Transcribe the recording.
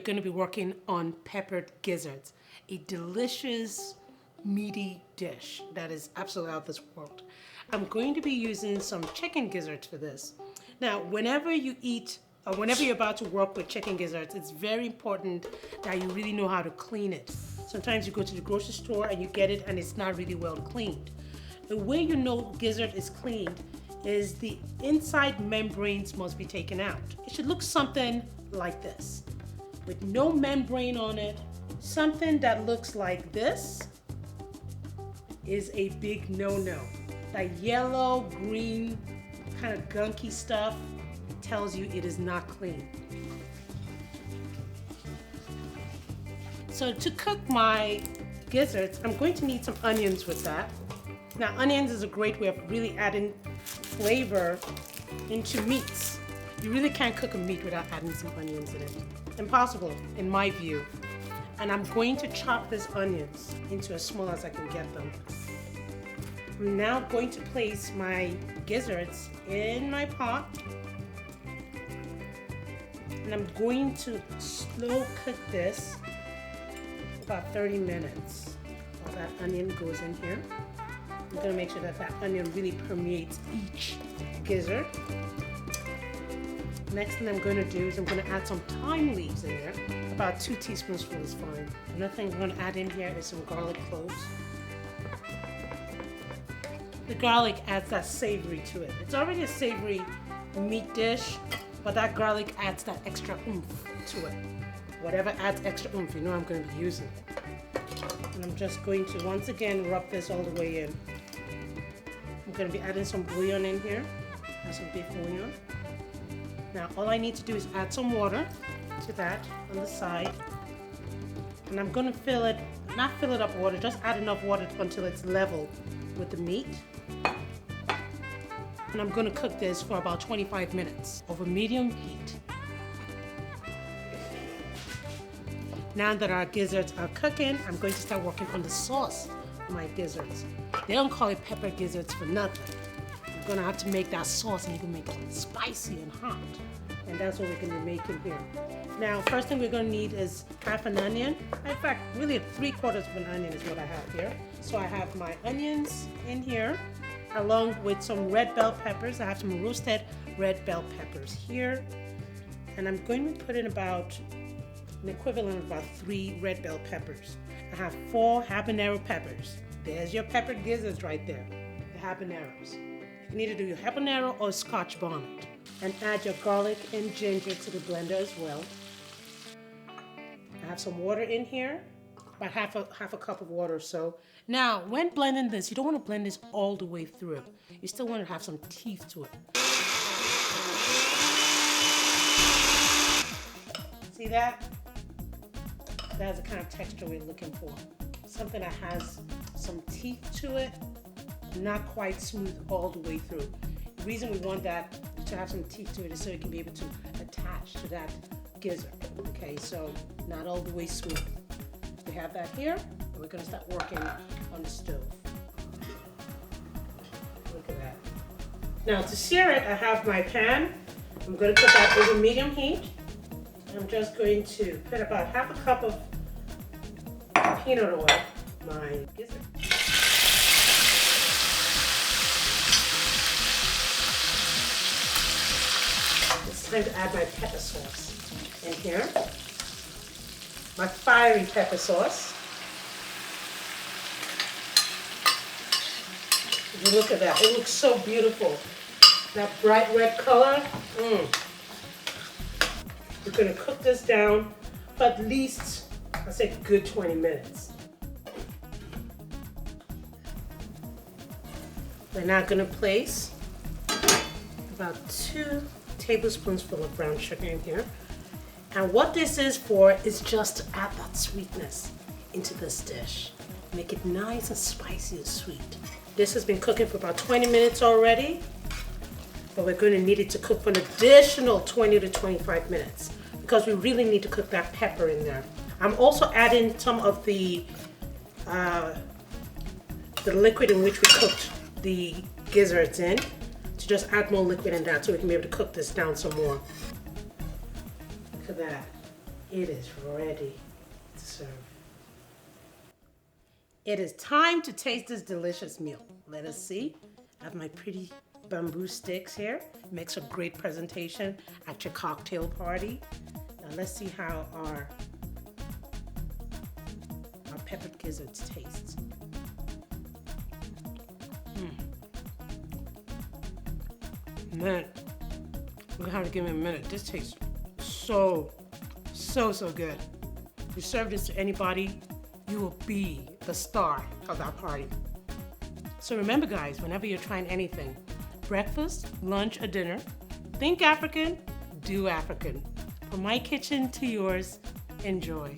we're going to be working on peppered gizzards, a delicious meaty dish that is absolutely out of this world. I'm going to be using some chicken gizzards for this. Now, whenever you eat or whenever you're about to work with chicken gizzards, it's very important that you really know how to clean it. Sometimes you go to the grocery store and you get it and it's not really well cleaned. The way you know gizzard is cleaned is the inside membranes must be taken out. It should look something like this, with no membrane on it. Something that looks like this is a big no-no. That yellow, green, kind of gunky stuff tells you it is not clean. So to cook my gizzards, I'm going to need some onions with that. Now, onions is a great way of really adding flavor into meats. You really can't cook a meat without adding some onions in it. Impossible, in my view. And I'm going to chop these onions into as small as I can get them. I'm now going to place my gizzards in my pot. And I'm going to slow cook this for about 30 minutes while that onion goes in here. I'm going to make sure that that onion really permeates each gizzard. Next thing I'm going to do is I'm going to add some thyme leaves in there. About 2 teaspoonsfuls is fine. Another thing I'm going to add in here is some garlic cloves. The garlic adds that savory to it. It's already a savory meat dish, but that garlic adds that extra oomph to it. Whatever adds extra oomph, you know I'm going to be using. And I'm just going to once again rub this all the way in. I'm going to be adding some bouillon in here, and some beef bouillon. Now all I need to do is add some water to that on the side. And I'm going to fill it, not fill it up water, just add enough water until it's level with the meat. And I'm going to cook this for about 25 minutes over medium heat. Now that our gizzards are cooking, I'm going to start working on the sauce for my gizzards. They don't call it pepper gizzards for nothing. I'm going to have to make that sauce and you can make it spicy and hot. And that's what we're going to be making here. Now, first thing we're going to need is half an onion. In fact, really 3/4 of an onion is what I have here. So I have my onions in here, along with some red bell peppers. I have some roasted red bell peppers here. And I'm going to put in about an equivalent of about 3 red bell peppers. I have 4 habanero peppers. There's your peppered gizzards right there, the habaneros. You can either do your habanero or Scotch bonnet. And add your garlic and ginger to the blender as well. I have some water in here, about half a cup of water or so. Now, when blending this, you don't want to blend this all the way through. You still want to have some teeth to it. See that? That's the kind of texture we're looking for. Something that has some teeth to it, not quite smooth all the way through. The reason we want that to have some teeth to it is so it can be able to attach to that gizzard. Okay, so not all the way smooth. We have that here, and we're going to start working on the stove. Look at that. Now to sear it, I have my pan. I'm going to put that over medium heat. I'm just going to put about half a cup of peanut oil, my gizzard. It's time to add my pepper sauce in here. My fiery pepper sauce. Look at that, it looks so beautiful. That bright red color. We're gonna cook this down for at least, I say, a good 20 minutes. We're now gonna place about 2 tablespoons full of brown sugar in here. And what this is for is just to add that sweetness into this dish. Make it nice and spicy and sweet. This has been cooking for about 20 minutes already, but we're going to need it to cook for an additional 20 to 25 minutes because we really need to cook that pepper in there. I'm also adding some of the liquid in which we cooked the gizzards in to just add more liquid in that so we can be able to cook this down some more. Look at that. It is ready to serve. It is time to taste this delicious meal. Let us see. I have my pretty bamboo sticks here. Makes a great presentation at your cocktail party. Now let's see how our peppered gizzards taste. Man, you're gonna have to give me a minute. This tastes so good. If you serve this to anybody, you will be the star of that party. So remember guys, whenever you're trying anything, breakfast, lunch, or dinner, think African, do African. From my kitchen to yours, enjoy.